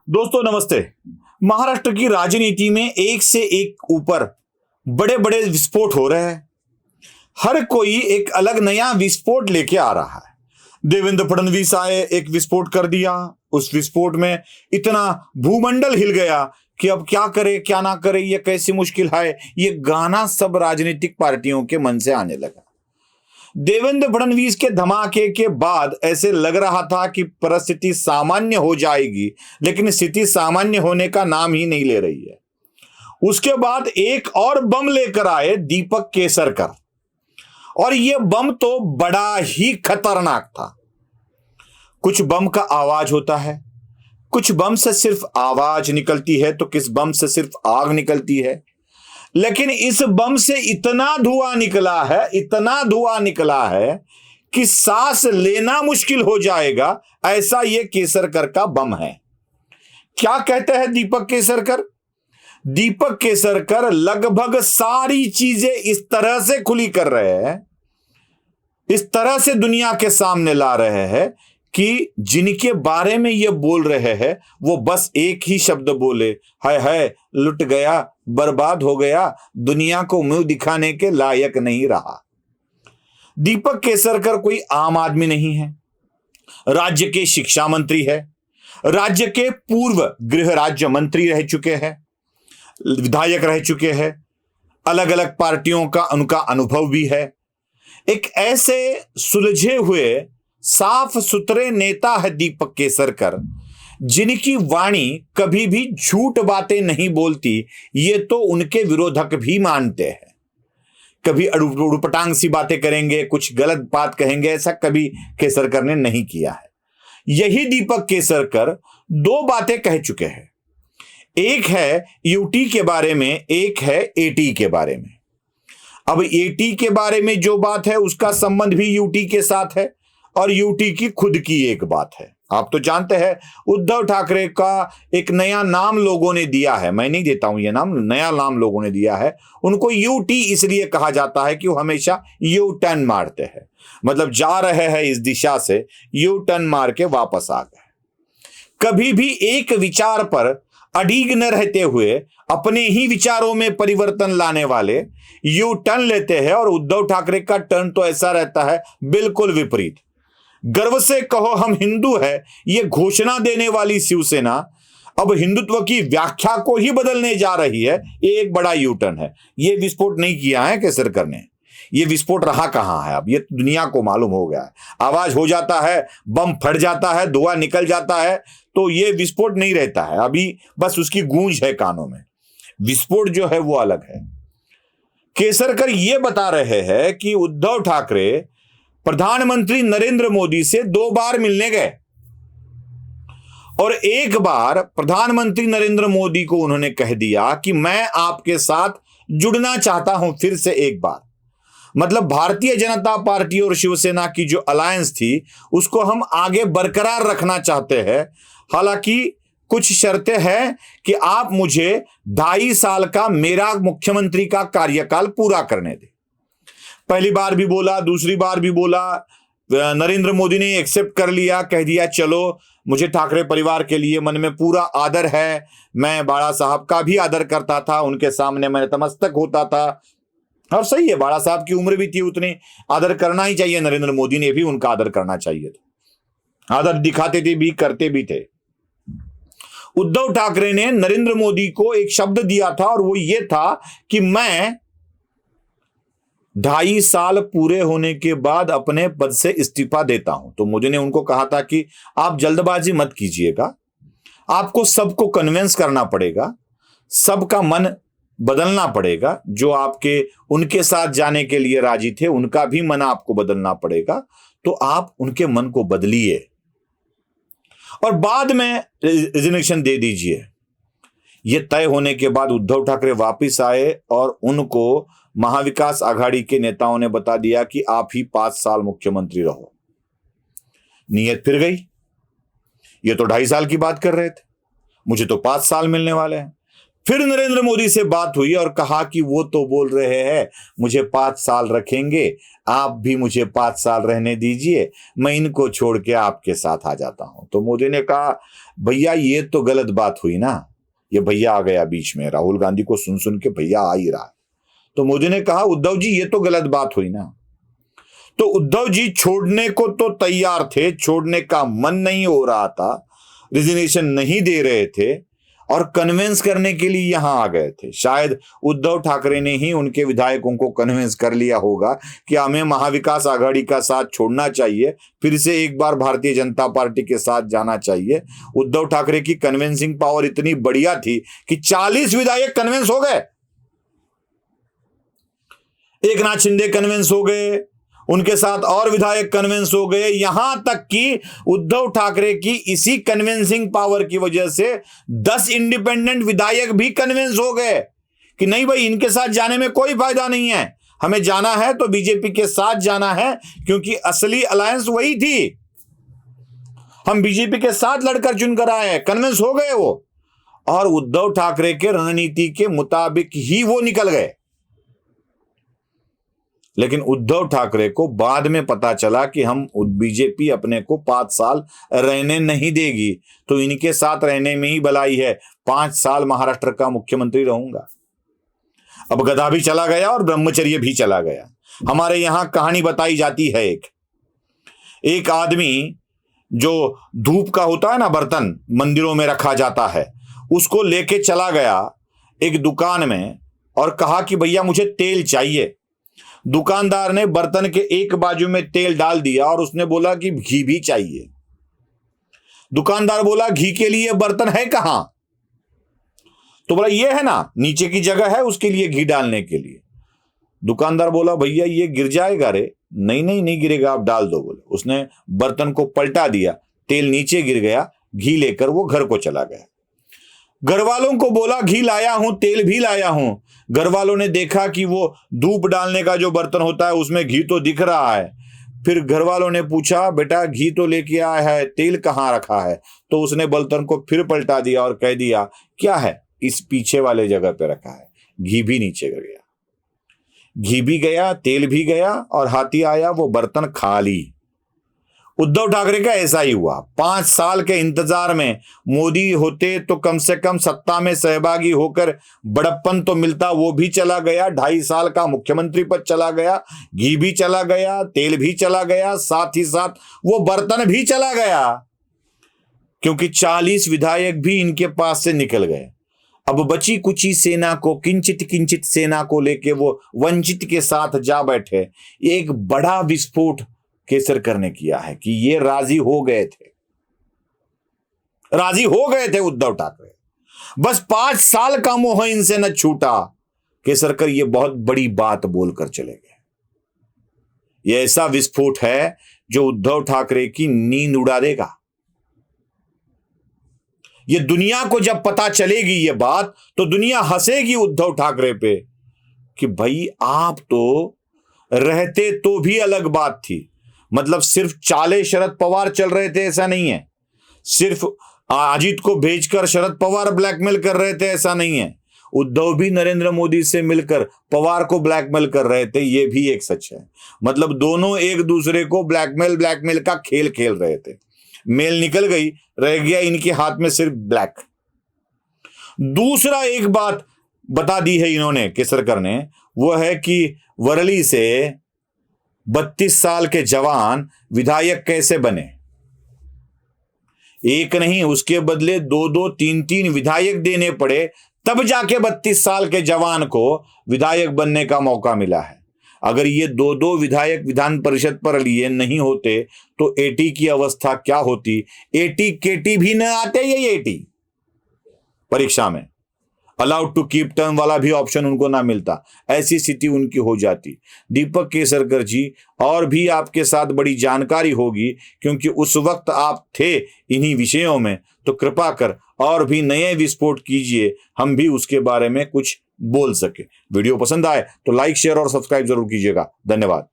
दोस्तों नमस्ते। महाराष्ट्र की राजनीति में एक से एक ऊपर बड़े बड़े विस्फोट हो रहे हैं। हर कोई एक अलग नया विस्फोट लेके आ रहा है। देवेंद्र फडणवीस आए, एक विस्फोट कर दिया। उस विस्फोट में इतना भूमंडल हिल गया कि अब क्या करे क्या ना करे, ये कैसी मुश्किल है। ये गाना सब राजनीतिक पार्टियों के मन से आने लगा। देवेंद्र फडणवीस के धमाके के बाद ऐसे लग रहा था कि परिस्थिति सामान्य हो जाएगी, लेकिन स्थिति सामान्य होने का नाम ही नहीं ले रही है। उसके बाद एक और बम लेकर आए दीपक केसरकर, और यह बम तो बड़ा ही खतरनाक था। कुछ बम का आवाज होता है, कुछ बम से सिर्फ आवाज निकलती है, तो किस बम से सिर्फ आग निकलती है। लेकिन इस बम से इतना धुआं निकला है, इतना धुआं निकला है कि सांस लेना मुश्किल हो जाएगा, ऐसा ये केसरकर का बम है। क्या कहते हैं दीपक केसरकर? दीपक केसरकर लगभग सारी चीजें इस तरह से खुली कर रहे हैं, इस तरह से दुनिया के सामने ला रहे हैं कि जिनके बारे में ये बोल रहे हैं वो बस एक ही शब्द बोले, हाय लुट गया, बर्बाद हो गया, दुनिया को मुंह दिखाने के लायक नहीं रहा। दीपक केसरकर कोई आम आदमी नहीं है। राज्य के शिक्षा मंत्री है, राज्य के पूर्व गृह राज्य मंत्री रह चुके हैं, विधायक रह चुके हैं, अलग अलग पार्टियों का उनका अनुभव भी है। एक ऐसे सुलझे हुए साफ सुथरे नेता है दीपक केसरकर, जिनकी वाणी कभी भी झूठ बातें नहीं बोलती। ये तो उनके विरोधक भी मानते हैं। कभी उड़पटांग सी बातें करेंगे, कुछ गलत बात कहेंगे, ऐसा कभी केसरकर ने नहीं किया है। यही दीपक केसरकर दो बातें कह चुके हैं। एक है यूटी के बारे में, एक है एटी के बारे में। अब एटी के बारे में जो बात है उसका संबंध भी यूटी के साथ है, और यूटी की खुद की एक बात है। आप तो जानते हैं उद्धव ठाकरे का एक नया नाम लोगों ने दिया है, मैं नहीं देता हूं ये नाम, नया नाम लोगों ने दिया है। उनको यूटी इसलिए कहा जाता है कि वो हमेशा यू टर्न मारते हैं, मतलब जा रहे हैं इस दिशा से, यू टर्न मार के वापस आ गए। कभी भी एक विचार पर अडिग न रहते हुए अपने ही विचारों में परिवर्तन लाने वाले यू टर्न लेते हैं, और उद्धव ठाकरे का टर्न तो ऐसा रहता है बिल्कुल विपरीत। गर्व से कहो हम हिंदू है, ये घोषणा देने वाली शिवसेना अब हिंदुत्व की व्याख्या को ही बदलने जा रही है। ये एक बड़ा यू टर्न है। ये विस्फोट नहीं किया है केसरकर ने, ये विस्फोट रहा कहां है अब ये दुनिया को मालूम हो गया है। आवाज हो जाता है, बम फट जाता है, धुआं निकल जाता है, तो ये विस्फोट नहीं रहता है, अभी बस उसकी गूंज है कानों में। विस्फोट जो है वो अलग है। केसरकर ये बता रहे हैं कि उद्धव ठाकरे प्रधानमंत्री नरेंद्र मोदी से 2 बार मिलने गए, और एक बार प्रधानमंत्री नरेंद्र मोदी को उन्होंने कह दिया कि मैं आपके साथ जुड़ना चाहता हूं फिर से एक बार। मतलब भारतीय जनता पार्टी और शिवसेना की जो अलायंस थी उसको हम आगे बरकरार रखना चाहते हैं। हालांकि कुछ शर्तें हैं कि आप मुझे 2.5 साल का मेरा मुख्यमंत्री का कार्यकाल पूरा करने दें। पहली बार भी बोला, दूसरी बार भी बोला, नरेंद्र मोदी ने एक्सेप्ट कर लिया, कह दिया चलो, मुझे ठाकरे परिवार के लिए मन में पूरा आदर है, मैं बाड़ा साहब का भी आदर करता था, उनके सामने मैं नतमस्तक होता था। और सही है, बाड़ा साहब की उम्र भी थी, उतनी आदर करना ही चाहिए, नरेंद्र मोदी ने भी उनका आदर करना चाहिए था, आदर दिखाते थे भी, करते भी थे। उद्धव ठाकरे ने नरेंद्र मोदी को एक शब्द दिया था, और वो ये था कि मैं 2.5 साल पूरे होने के बाद अपने पद से इस्तीफा देता हूं। तो मोदी ने उनको कहा था कि आप जल्दबाजी मत कीजिएगा, आपको सबको कन्विंस करना पड़ेगा, सबका मन बदलना पड़ेगा। जो आपके उनके साथ जाने के लिए राजी थे उनका भी मन आपको बदलना पड़ेगा, तो आप उनके मन को बदलिए और बाद में रिजिग्नेशन दे दीजिए। यह तय होने के बाद उद्धव ठाकरे वापस आए, और उनको महाविकास आघाड़ी के नेताओं ने बता दिया कि आप ही 5 साल मुख्यमंत्री रहो। नीयत फिर गई, ये तो 2.5 साल की बात कर रहे थे, मुझे तो 5 साल मिलने वाले हैं। फिर नरेंद्र मोदी से बात हुई और कहा कि वो तो बोल रहे हैं मुझे 5 साल रखेंगे, आप भी मुझे 5 साल रहने दीजिए, मैं इनको छोड़ के आपके साथ आ जाता हूं। तो मोदी ने कहा भैया ये तो गलत बात हुई ना। ये भैया आ गया बीच में, राहुल गांधी को सुन सुन के भैया आ ही रहा। तो मोदी ने कहा उद्धव जी ये तो गलत बात हुई ना। तो उद्धव जी छोड़ने को तो तैयार थे, छोड़ने का मन नहीं हो रहा था, रिजिग्नेशन नहीं दे रहे थे और कन्विंस करने के लिए यहां आ गए थे। शायद उद्धव ठाकरे ने ही उनके विधायकों को कन्विंस कर लिया होगा कि हमें महाविकास आघाड़ी का साथ छोड़ना चाहिए, फिर से एक बार भारतीय जनता पार्टी के साथ जाना चाहिए। उद्धव ठाकरे की कन्विंसिंग पावर इतनी बढ़िया थी कि 40 विधायक कन्विंस हो गए। एकनाथ शिंदे कन्विंस हो गए, उनके साथ और विधायक कन्विंस हो गए, यहां तक कि उद्धव ठाकरे की इसी कन्विंसिंग पावर की वजह से 10 इंडिपेंडेंट विधायक भी कन्विंस हो गए कि नहीं भाई इनके साथ जाने में कोई फायदा नहीं है, हमें जाना है तो बीजेपी के साथ जाना है, क्योंकि असली अलायंस वही थी, हम बीजेपी के साथ लड़कर चुनकर आए। कन्विंस हो गए वो, और उद्धव ठाकरे के रणनीति के मुताबिक ही वो निकल गए। लेकिन उद्धव ठाकरे को बाद में पता चला कि हम बीजेपी अपने को 5 साल रहने नहीं देगी, तो इनके साथ रहने में ही भलाई है, 5 साल महाराष्ट्र का मुख्यमंत्री रहूंगा। अब गधा भी चला गया और ब्रह्मचर्य भी चला गया। हमारे यहां कहानी बताई जाती है, एक आदमी जो धूप का होता है ना बर्तन मंदिरों में रखा जाता है, उसको लेके चला गया एक दुकान में और कहा कि भैया मुझे तेल चाहिए। दुकानदार ने बर्तन के एक बाजू में तेल डाल दिया और उसने बोला कि घी भी चाहिए। दुकानदार बोला घी के लिए बर्तन है कहां? तो बोला ये है ना, नीचे की जगह है उसके लिए घी डालने के लिए। दुकानदार बोला भैया ये गिर जाएगा रे। नहीं नहीं नहीं गिरेगा, आप डाल दो बोले। उसने बर्तन को पलटा दिया, तेल नीचे गिर गया, घी लेकर वो घर को चला गया। घर वालों को बोला घी लाया हूं, तेल भी लाया हूं। घर वालों ने देखा कि वो धूप डालने का जो बर्तन होता है उसमें घी तो दिख रहा है। फिर घर वालों ने पूछा बेटा घी तो लेके आया है, तेल कहाँ रखा है? तो उसने बर्तन को फिर पलटा दिया और कह दिया क्या है, इस पीछे वाले जगह पे रखा है। घी भी नीचे गिर गया, घी भी गया, तेल भी गया और हाथी आया वो बर्तन खाली। उद्धव ठाकरे का ऐसा ही हुआ। 5 साल के इंतजार में मोदी होते तो कम से कम सत्ता में सहभागी होकर बड़प्पन तो मिलता, वो भी चला गया। 2.5 साल का मुख्यमंत्री पद चला गया, घी भी चला गया, तेल भी चला गया, साथ ही साथ वो बर्तन भी चला गया, क्योंकि 40 विधायक भी इनके पास से निकल गए। अब बची कुची सेना को, किंचित किंचित सेना को लेके वो वंचित के साथ जा बैठे। एक बड़ा विस्फोट केसरकर ने किया है कि ये राजी हो गए थे उद्धव ठाकरे। बस 5 साल का मोह इनसे न छूटा। केसरकर ये बहुत बड़ी बात बोलकर चले गए। ये ऐसा विस्फोट है जो उद्धव ठाकरे की नींद उड़ा देगा। ये दुनिया को जब पता चलेगी ये बात, तो दुनिया हंसेगी उद्धव ठाकरे पे कि भाई आप तो रहते तो भी अलग बात थी। मतलब सिर्फ चाले शरद पवार चल रहे थे ऐसा नहीं है, सिर्फ अजीत को भेजकर शरद पवार ब्लैकमेल कर रहे थे ऐसा नहीं है, उद्धव भी नरेंद्र मोदी से मिलकर पवार को ब्लैकमेल कर रहे थे, ये भी एक सच है। मतलब दोनों एक दूसरे को ब्लैकमेल का खेल खेल रहे थे। मेल निकल गई, रह गया इनके हाथ में सिर्फ ब्लैक। दूसरा एक बात बता दी है इन्होंने, केसरकर ने, वो है कि वर्ली से 32 साल के जवान विधायक कैसे बने। एक नहीं, उसके बदले 2-2, 3-3 विधायक देने पड़े, तब जाके 32 साल के जवान को विधायक बनने का मौका मिला है। अगर ये 2-2 विधायक विधान परिषद पर लिए नहीं होते तो एटी की अवस्था क्या होती। एटी केटी भी न आते, ये एटी परीक्षा में अलाउड टू कीप टर्म वाला भी ऑप्शन उनको ना मिलता, ऐसी स्थिति उनकी हो जाती। दीपक केसरकर जी, और भी आपके साथ बड़ी जानकारी होगी क्योंकि उस वक्त आप थे इन्हीं विषयों में, तो कृपा कर और भी नए विस्फोट कीजिए, हम भी उसके बारे में कुछ बोल सके। वीडियो पसंद आए तो लाइक, शेयर और सब्सक्राइब जरूर कीजिएगा। धन्यवाद।